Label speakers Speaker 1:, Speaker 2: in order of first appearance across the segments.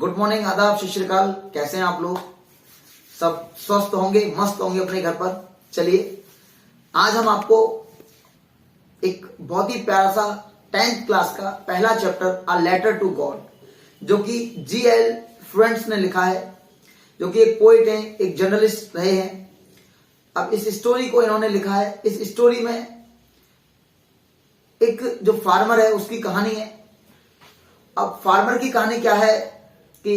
Speaker 1: Good morning, आदाब, सत श्री अकाल। कैसे हैं आप लोग? सब स्वस्थ होंगे, मस्त होंगे अपने घर पर। चलिए आज हम आपको एक बहुत ही प्यारा सा 10th क्लास का पहला chapter a letter to God जो कि G.L. फ्रेंड्स ने लिखा है, जो कि एक पोइट हैं, एक जर्नलिस्ट रहे हैं। अब इस स्टोरी को इन्होंने लिखा है। इस स्टोरी में एक जो फार्मर है उसकी कहानी है। अब फार्मर की कहानी क्या है कि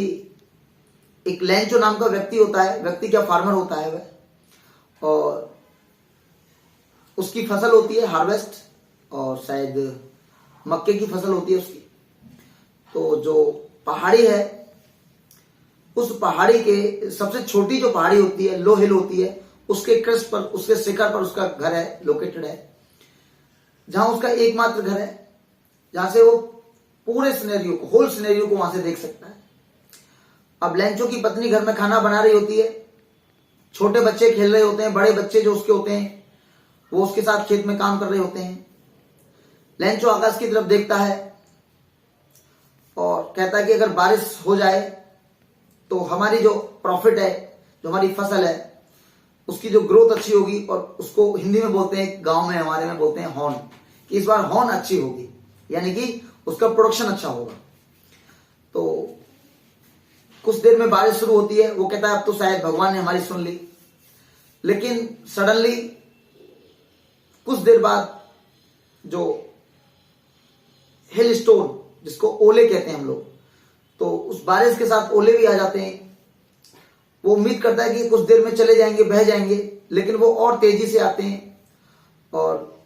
Speaker 1: एक लेंचो नाम का व्यक्ति होता है। व्यक्ति क्या, फार्मर होता है वह, और उसकी फसल होती है हार्वेस्ट, और शायद मक्के की फसल होती है उसकी। तो जो पहाड़ी है, उस पहाड़ी के सबसे छोटी जो पहाड़ी होती है, लो हिल होती है, उसके क्रस्ट पर, उसके शिखर पर उसका घर है, लोकेटेड है, जहां उसका एकमात्र घर है, जहां से वो पूरे सिनेरियो को, होल सिनेरियो को वहां से देख सकता है। अब लेंचो की पत्नी घर में खाना बना रही होती है, छोटे बच्चे खेल रहे होते हैं, बड़े बच्चे जो उसके होते हैं वो उसके साथ खेत में काम कर रहे होते हैं। लेंचो आकाश की तरफ देखता है और कहता है कि अगर बारिश हो जाए तो हमारी जो प्रॉफिट है, जो हमारी फसल है, उसकी जो ग्रोथ अच्छी होगी, और उसको हिंदी में बोलते हैं, गांव में हमारे में बोलते हैं हॉर्न, कि इस बार हॉर्न अच्छी होगी, यानी कि उसका प्रोडक्शन अच्छा होगा। तो कुछ देर में बारिश शुरू होती है। वो कहता है अब तो शायद भगवान ने हमारी सुन ली। लेकिन सडनली कुछ देर बाद जो हिल स्टोन, जिसको ओले कहते हैं हम लोग, तो उस बारिश के साथ ओले भी आ जाते हैं। वो उम्मीद करता है कि कुछ देर में चले जाएंगे, बह जाएंगे, लेकिन वो और तेजी से आते हैं और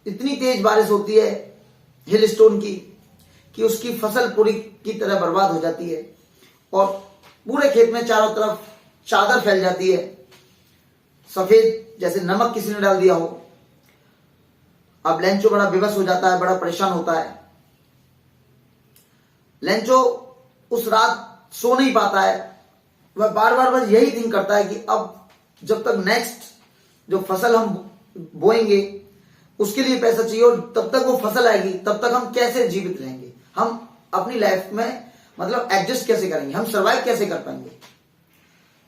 Speaker 1: इतनी तेज बारिश होती है हिल स्टोन की कि उसकी फसल पूरी की तरह बर्बाद हो जाती है और पूरे खेत में चारों तरफ चादर फैल जाती है, सफेद, जैसे नमक किसी ने डाल दिया हो। अब लेंचो बड़ा बेबस हो जाता है, बड़ा परेशान होता है। लेंचो उस रात सो नहीं पाता है। वह बार बार बस यही थिंक करता है कि अब जब तक नेक्स्ट जो फसल हम बोएंगे उसके लिए पैसा चाहिए, और तब तक वो फसल आएगी, तब तक हम कैसे जीवित रहेंगे, हम अपनी लाइफ में मतलब एडजस्ट कैसे करेंगे, हम सरवाइव कैसे कर पाएंगे।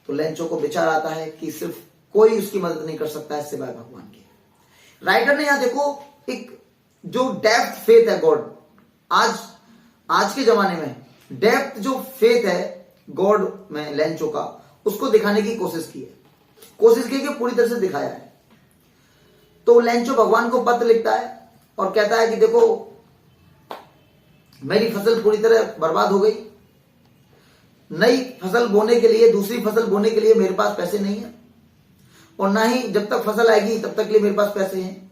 Speaker 1: तो लेंचो को विचार आता है कि सिर्फ कोई उसकी मदद नहीं कर सकता है सिवाय भगवान के। राइटर ने यहां देखो एक जो डेप्थ फेथ है गॉड, आज के जमाने में डेप्थ जो फेथ है गॉड में लेंचो का, उसको दिखाने की कोशिश की कि पूरी तरह से दिखाया है। तो लेंचो भगवान को पत्र लिखता है और कहता है कि देखो मेरी फसल पूरी तरह बर्बाद हो गई, नई फसल बोने के लिए, दूसरी फसल बोने के लिए मेरे पास पैसे नहीं है, और ना ही जब तक फसल आएगी तब तक के लिए मेरे पास पैसे हैं।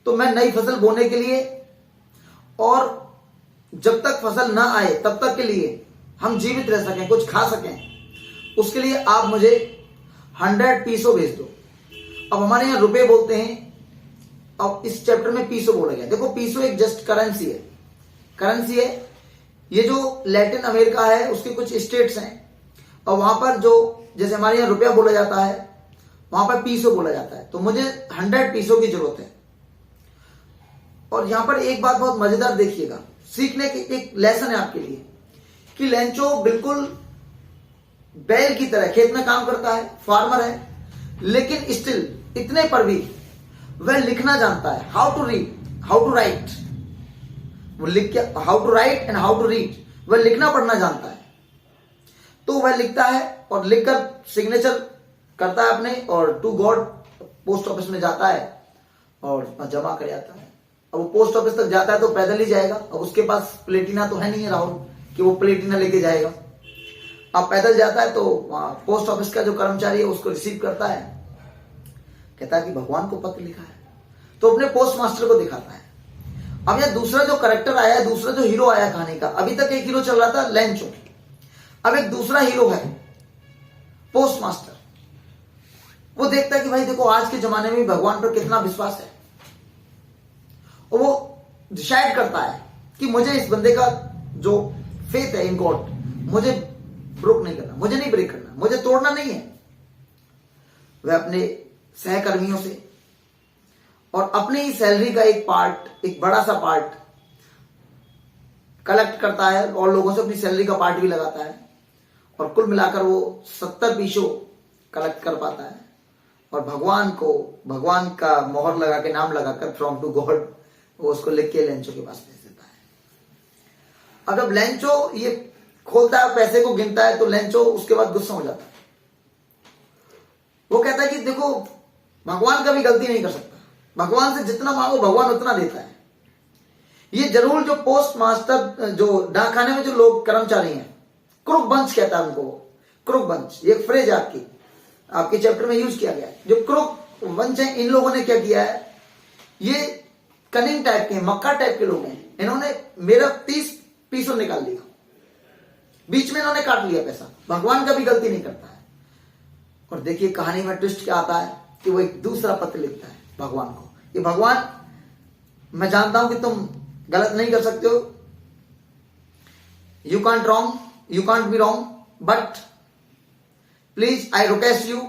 Speaker 1: तो मैं नई फसल बोने के लिए और जब तक फसल ना आए तब तक के लिए हम जीवित रह सकें, कुछ खा सकें, उसके लिए आप मुझे 100 पीसो भेज दो। अब हमारे यहां रुपए बोलते हैं, अब इस चैप्टर में पीसो बोला गया। देखो पीसो एक जस्ट करेंसी है। ये जो लैटिन अमेरिका है उसके कुछ स्टेट्स हैं, और वहां पर जो, जैसे हमारे यहाँ रुपया बोला जाता है, वहां पर पीसो बोला जाता है। तो मुझे 100 पीसो की जरूरत है। और यहां पर एक बात बहुत मजेदार देखिएगा, सीखने की एक लेसन है आपके लिए, कि लेंचो बिल्कुल बैल की तरह खेत में काम करता है, फार्मर है, लेकिन स्टिल इतने पर भी वह लिखना जानता है, हाउ टू राइट, वो लिख के, how to write and how to read, वह लिखना पढ़ना जानता है। तो वह लिखता है और लिखकर सिग्नेचर करता है अपने, और टू गॉड पोस्ट ऑफिस में जाता है और जमा कर आता है। अब वो पोस्ट ऑफिस तक जाता है तो पैदल ही जाएगा, अब उसके पास प्लेटिना तो है नहीं है राहुल कि वो प्लेटिना लेके जाएगा। अब पैदल जाता है तो वहां पोस्ट ऑफिस का जो कर्मचारी है उसको रिसीव करता है, कहता है कि भगवान को पत्र लिखा है, तो अपने पोस्ट मास्टर को दिखाता है। अब यह दूसरा जो करेक्टर आया, दूसरा जो हीरो आया कहानी का, अभी तक एक हीरो चल रहा था लेंचो, अब एक दूसरा हीरो है पोस्ट मास्टर। वो देखता है कि भाई देखो आज के जमाने में भगवान पर कितना विश्वास है, और वो डिसाइड करता है कि मुझे इस बंदे का जो फेथ है इन गॉड, मुझे ब्रोक नहीं करना, मुझे नहीं ब्रेक करना, मुझे तोड़ना नहीं है। वह अपने सहकर्मियों से और अपनी ही सैलरी का एक बड़ा सा पार्ट कलेक्ट करता है और लोगों से अपनी सैलरी का पार्ट भी लगाता है, और कुल मिलाकर वो 70 पीसों कलेक्ट कर पाता है, और भगवान का मोहर लगा के, नाम लगाकर, फ्रॉम टू गॉड, वो उसको लिख के लेंचो के पास भेज देता है। अगर लेंचो ये खोलता है, पैसे को गिनता है, तो लेंचो उसके बाद गुस्सा हो जाता है। वो कहता है कि देखो, भगवान कभी गलती नहीं कर सकता, भगवान से जितना मांगो भगवान उतना देता है। ये जरूर जो पोस्ट मास्टर, जो डाकखाने में जो लोग कर्मचारी हैं, क्रुक बंच कहता है उनको, क्रुक बंच, ये फ्रेज आपके चैप्टर में यूज किया गया है। जो क्रुक बंच है, इन लोगों ने क्या किया है, ये कनिंग टाइप के, मक्का टाइप के लोग हैं। इन्होंने मेरा 30 पीसों निकाल लिया, बीच में इन्होंने काट लिया पैसा। भगवान कभी गलती नहीं करता है। और देखिए कहानी में ट्विस्ट क्या आता है कि वो एक दूसरा पत्र लिखता है भगवान को, ये भगवान, मैं जानता हूं कि तुम गलत नहीं कर सकते हो, you can't be wrong, but please I request you,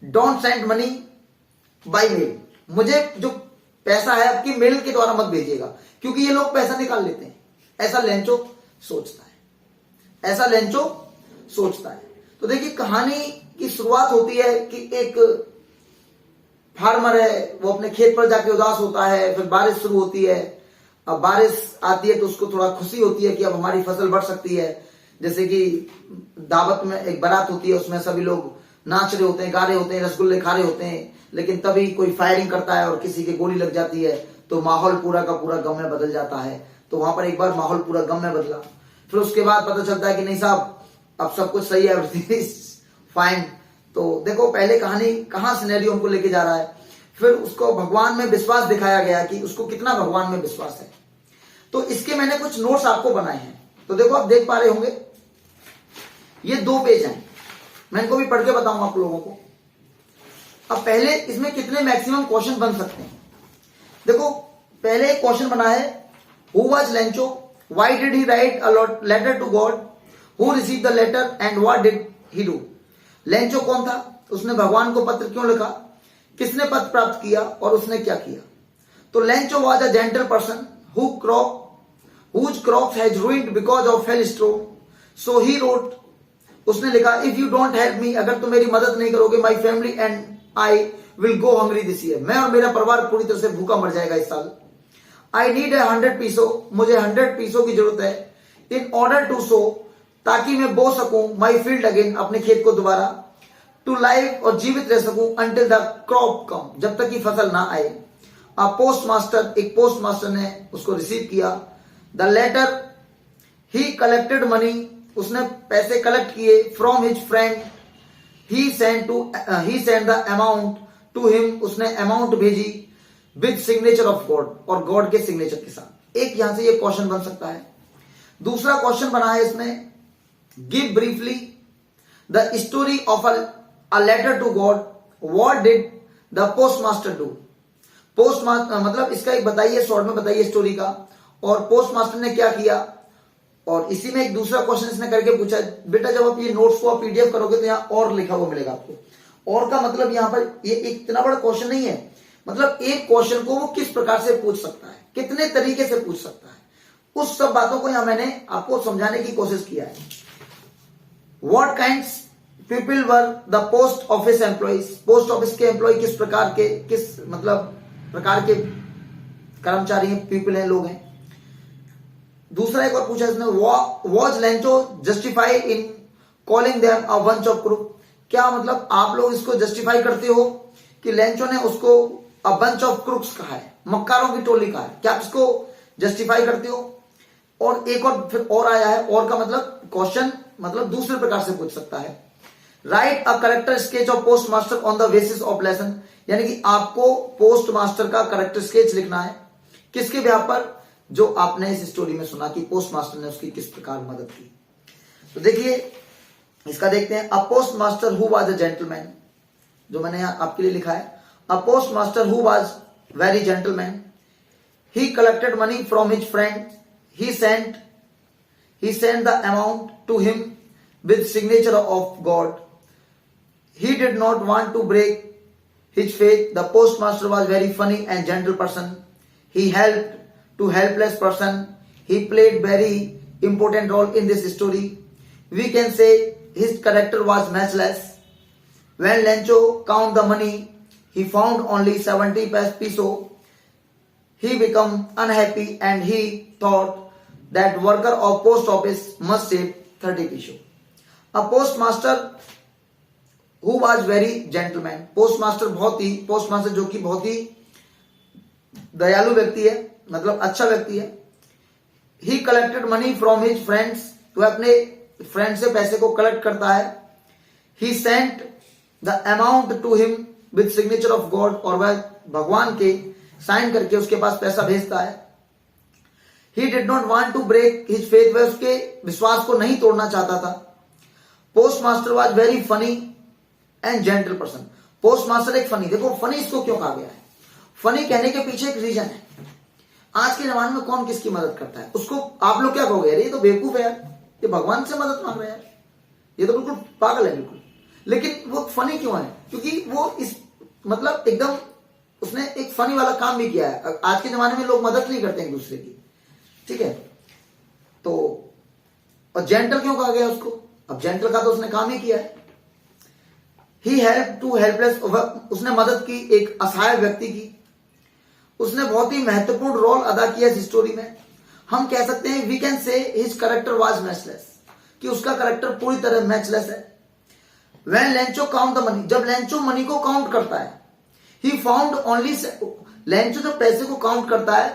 Speaker 1: don't send money by mail. मुझे जो पैसा है आपकी मेल के द्वारा मत भेजिएगा, क्योंकि ये लोग पैसा निकाल लेते हैं। ऐसा लेंचो सोचता है। तो देखिए कहानी की शुरुआत होती है कि एक फार्मर है, वो अपने खेत पर जाके उदास होता है, फिर बारिश शुरू होती है। अब बारिश आती है तो उसको थोड़ा खुशी होती है कि अब हमारी फसल बढ़ सकती है। जैसे कि दावत में एक बारात होती है, उसमें सभी लोग नाच रहे होते हैं, गा रहे होते हैं, रसगुल्ले खा रहे होते हैं, लेकिन तभी कोई फायरिंग करता है और किसी की गोली लग जाती है, तो माहौल पूरा का पूरा गम में बदल जाता है। तो वहां पर एक बार माहौल पूरा गम में बदला, फिर उसके बाद पता चलता है कि नहीं साहब, अब सब कुछ सही है, एवरीथिंग इज फाइन। तो देखो पहले कहानी कहां सिनेरियो हमको लेके जा रहा है। फिर उसको भगवान में विश्वास दिखाया गया कि उसको कितना भगवान में विश्वास है। तो इसके मैंने कुछ नोट्स आपको बनाए हैं, तो देखो आप देख पा रहे होंगे, ये 2 पेज हैं, मैं इनको भी पढ़ के बताऊंगा आप लोगों को। अब पहले इसमें कितने मैक्सिमम क्वेश्चन बन सकते हैं। देखो पहले एक क्वेश्चन बना है, who was Lencho, why did he write a letter to God, who received the letter and what did he do. Lencho कौन था, उसने भगवान को पत्र क्यों लिखा, किसने पत्र प्राप्त किया और उसने क्या किया। तो Lencho was a gentle person whose crops has ruined because of hailstorm, so he wrote, उसने लिखा, if you don't help me, अगर तुम मेरी मदद नहीं करोगे, my family and I will go hungry this year, मैं और मेरा परिवार पूरी तरह से भूखा मर जाएगा इस साल। I need 100 पीसों, मुझे 100 पीसों की जरूरत है, in order to sow, ताकि मैं बो सकूं, my field again, अपने खेत को दोबारा, to live, और जीवित रह सकूं, until the crop come, जब तक कि फसल ना आए। पोस्ट मास्टर, एक पोस्ट मास्टर ने उसको रिसीव किया। The letter, he collected money, उसने पैसे कलेक्ट किए, from his friend, he send the amount to him, उसने अमाउंट भेजी, विद सिग्नेचर ऑफ गॉड, और गॉड के सिग्नेचर के साथ। एक यहां से ये क्वेश्चन बन सकता है। दूसरा क्वेश्चन बना है इसमें, give briefly the story of a letter to God, what did the post master do. Post master मतलब इसका एक बताइए, शॉर्ट में बताइए स्टोरी का, और पोस्ट मास्टर ने क्या किया। और इसी में एक दूसरा क्वेश्चन इसने करके पूछा, बेटा जब आप ये नोट्स को आप पीडीएफ करोगे तो यहाँ और लिखा हुआ मिलेगा आपको। और का मतलब यहाँ पर ये इतना बड़ा क्वेश्चन नहीं है, मतलब एक क्वेश्चन को वो किस प्रकार से पूछ सकता है, कितने तरीके से पूछ सकता है, उस सब बातों को यहां मैंने आपको समझाने की कोशिश किया है। What kinds people were the post office employees, post office के एम्प्लॉय किस प्रकार के, किस मतलब प्रकार के कर्मचारी हैं, पीपल हैं, लोग हैं। दूसरा एक और पूछा इसने, was Lencho justify in calling them a bunch of crook, क्या मतलब आप लोग इसको जस्टिफाई करते हो कि लेंचो ने उसको अ बंच ऑफ क्रूक्स कहा है, मक्कारों की टोली कहा है, क्या आप इसको जस्टिफाई करते हो। और एक और फिर और आया है, और का मतलब क्वेश्चन मतलब दूसरे प्रकार से पूछ सकता है, right a character sketch of post master on the basis of lesson, यानी कि आपको पोस्ट मास्टर का करेक्टर स्केच लिखना है, किसके ब्याह पर, जो आपने इस स्टोरी में सुना कि पोस्ट मास्टर ने उसकी किस प्रकार मदद की। तो देखिए इसका देखते हैं, a post master who was a gentleman, जो मैंने यहां आपके लिए लिखा है, a post master who was very gentleman, he collected money from his friend, he sent the amount to him with signature of God, he did not want to break his faith, the postmaster was very funny and gentle person, he helped to helpless person, he played very important role in this story. We can say his character was matchless. When Lencho count the money, he found only 70 peso. He became unhappy and he thought that worker of post office must save 30 peso. A postmaster who was very gentleman. Postmaster जो कि बहुत ही दयालु व्यक्ति है, मतलब अच्छा व्यक्ति है. He collected money from his friends. तो अपने फ्रेंड से पैसे को कलेक्ट करता है. He sent the amount to him with signature of God. और वह भगवान के साइन करके उसके पास पैसा भेजता है. He did not want to break his faith. वह उसके विश्वास को नहीं तोड़ना चाहता था. Postmaster was very funny and gentle person. Postmaster एक फनी, देखो फनी इसको क्यों कहा गया है? फनी कहने के पीछे एक रीजन है. आज के जमाने में कौन किसकी मदद करता है? उसको आप लोग क्या कहोगे? यार ये तो बेवकूफ है यार, ये भगवान से मदद मांग रहा है यार, ये तो बिल्कुल पागल है बिल्कुल. लेकिन वो फनी क्यों है? क्योंकि वो इस मतलब एकदम उसने एक फनी वाला काम भी किया है. आज के जमाने में लोग मदद नहीं करते एक दूसरे की, ठीक है? तो और जेंटल क्यों कहा गया उसको? अब जेंटल का तो उसने काम ही किया है. ही हेल्प टू हेल्पलेस, उसने मदद की एक असहाय व्यक्ति की. उसने बहुत ही महत्वपूर्ण रोल अदा किया इस स्टोरी में. हम कह सकते हैं we can say his character was matchless, कि उसका कैरेक्टर पूरी तरह मैचलेस है. When Lencho count the money, जब लेंचो मनी को काउंट करता है, ही फाउंड ओनली, लेंचो जब पैसे को काउंट करता है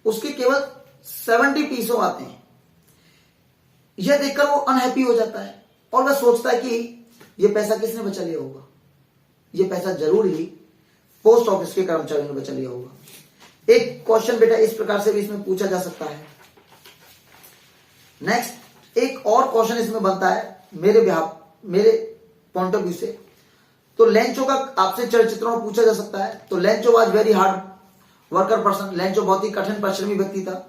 Speaker 1: उसके केवल 70 पीसो आते हैं. यह देखकर वो अनहैप्पी हो जाता है और वह सोचता है कि ये पैसा किसने बचा लिया होगा? ये पैसा जरूर ही पोस्ट ऑफिस के कर्मचारियों ने बचा लिया होगा. एक क्वेश्चन बेटा इस प्रकार से भी इसमें पूछा जा सकता है. नेक्स्ट एक और क्वेश्चन इसमें बनता है मेरे पॉइंट ऑफ व्यू से. तो लेंचो का आपसे चलचित्रों में पूछा जा सकता है. तो Lencho was very hard worker person. Lencho बहुत ही कठिन परिश्रमी व्यक्ति था.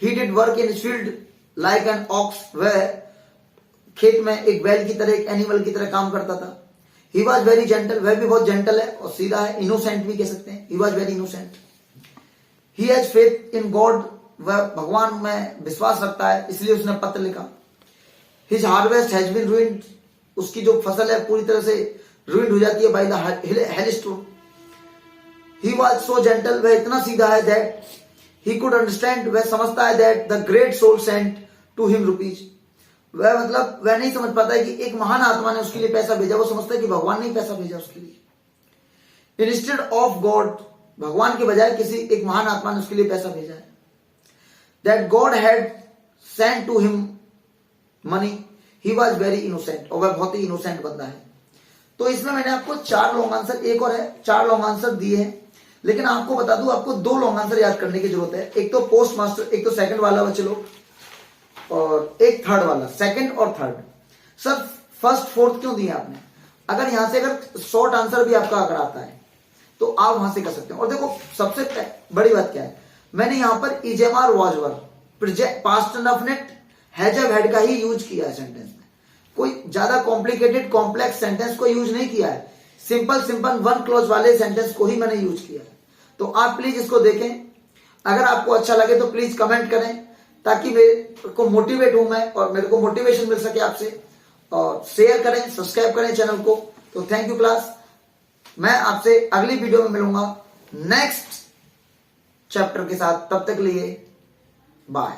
Speaker 1: He did work in field like an ox, वह खेत में एक बैल की तरह, एक एनिमल की तरह काम करता था. ही वॉज वेरी जेंटल, वह भी बहुत जेंटल है और सीधा है. इनोसेंट भी कह सकते हैं. ही was very innocent. He has faith in God, वह भगवान में विश्वास रखता है, इसलिए उसने पत्र लिखा. His harvest has been ruined, उसकी जो फसल है पूरी तरह से रूइंड हो जाती है by the hailstorm. He was so gentle, वह इतना सीधा है दैट ही कुड अंडरस्टैंड, वह समझता है that the great soul sent to him rupees. वह मतलब वह नहीं समझ पाता है कि एक महान आत्मा ने उसके लिए पैसा भेजा. वो समझता है कि भगवान ने पैसा भेजा उसके लिए. इंस्टेड ऑफ गॉड, भगवान के बजाय किसी एक महान आत्मा ने उसके लिए पैसा भेजा है. That God had sent to him money. He was very innocent, और वह बहुत ही इनोसेंट बंदा है. तो इसमें मैंने आपको 4 लॉन्ग आंसर, एक और है, 4 लॉन्ग आंसर दिए हैं. लेकिन आपको बता दूं, आपको 2 लॉन्ग आंसर याद करने की जरूरत है. एक तो पोस्ट मास्टर, एक तो सेकंड वाला बच्चे लोग, और एक थर्ड वाला. सेकंड और थर्ड. सर फर्स्ट फोर्थ क्यों दिए आपने? अगर यहां से अगर शॉर्ट आंसर भी आपका अगर आता है तो आप वहां से कर सकते हैं. और देखो सबसे बड़ी बात क्या है, मैंने यहां पर is am are was were past indefinite has have had का ही यूज किया है सेंटेंस में. कोई ज्यादा कॉम्प्लिकेटेड कॉम्प्लेक्स सेंटेंस को यूज नहीं किया है. सिंपल 1 क्लॉज वाले सेंटेंस को ही मैंने यूज किया है. तो आप प्लीज इसको देखें. अगर आपको अच्छा लगे तो प्लीज कमेंट करें, ताकि मेरे को मोटिवेट हूं मैं और मेरे को मोटिवेशन मिल सके आपसे. और शेयर करें, सब्सक्राइब करें चैनल को. तो थैंक यू क्लास. मैं आपसे अगली वीडियो में मिलूंगा नेक्स्ट चैप्टर के साथ. तब तक लिए बाय.